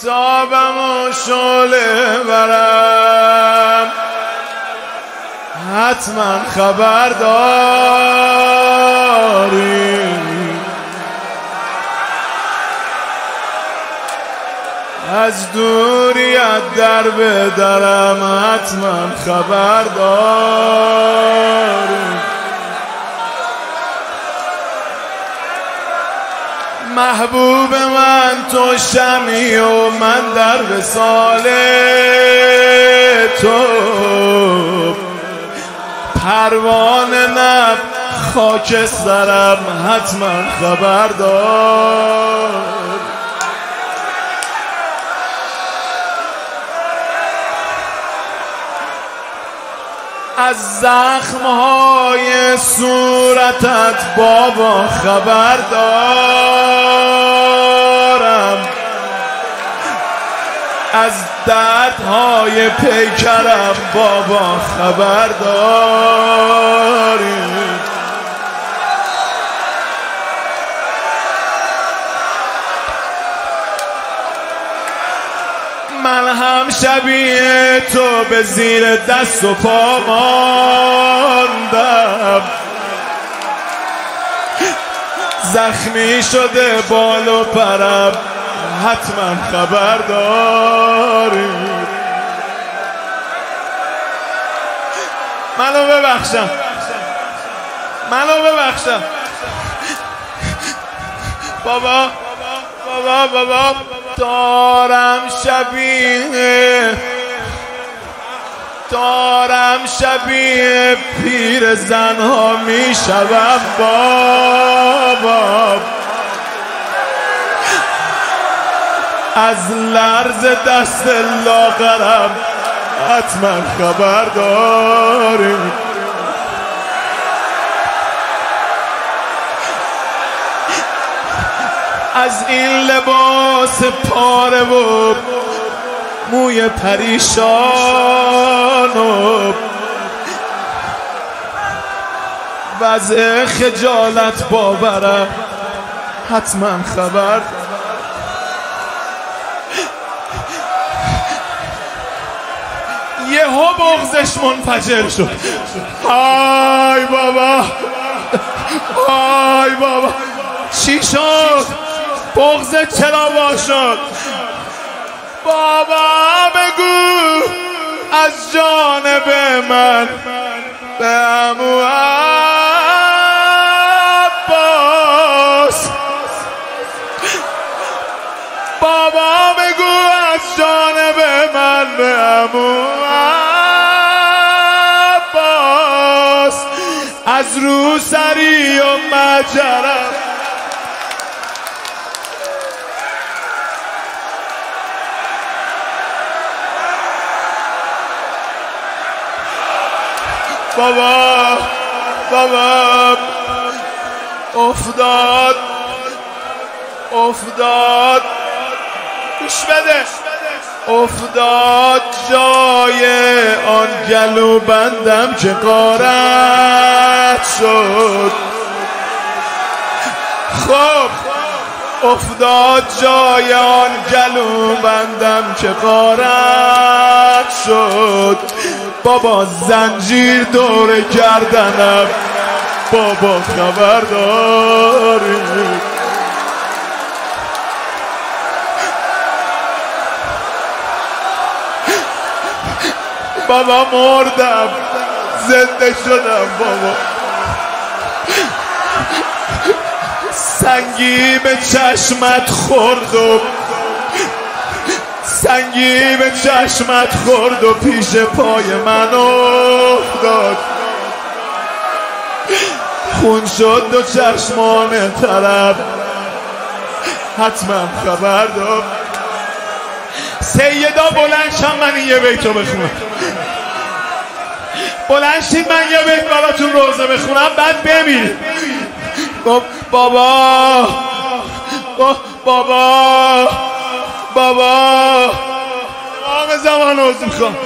تابم و شعله برم حتما خبر داری از دوریت در به درم حتما خبر داری محبوب من تو شمی و من در وصال تو پروانه نب خاک سرم حتما خبر دار از زخمهای صورتت بابا خبر دارم از دردهای پیکرم بابا خبر داری من هم شبیه تو به زیر دست و پا ماندم زخمی شده بال و پرم حتما خبر داری منو ببخشم بابا دارم شبیه پیر زنها میشوم بابا از لرز دست لاغرم حتما خبر داری از این لباس پاره و موی پریشان و وضع خجالت باورم حتما خبر یهو بغضش منفجر شد آی بابا چی شد؟ بغضت چرا وا شد؟ بابا بگو از جانب من به عمو عباس بابا بگو از جانب من به عمو عباس از روسری و مجرم بابا افتاد گوش بده افتاد جای آن گلو بندم که غارت شد خب افتاد جای آن گلو بندم که غارت شد بابا زنجیر دور گردنم بابا خبر داری بابا مردم زنده شدم بابا سنگی به چشمت خورد و پیش پای من افتاد خون شد و چشمان طرف حتما خبر دار سیدا بلند شم من یه بیتو بخونم بلند شید من یه بیت براتون روزه بخونم بعد بمیرید بابا آقا زمان عوضی میخوام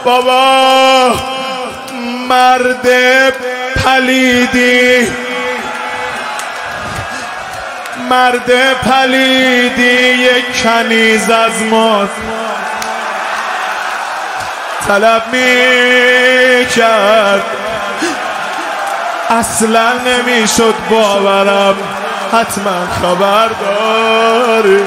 بابا مرد پلیدی مرد پلیدی یک کنیز از ما طلب می کرد، اصلا نمی شد باورم، حتما خبر داری.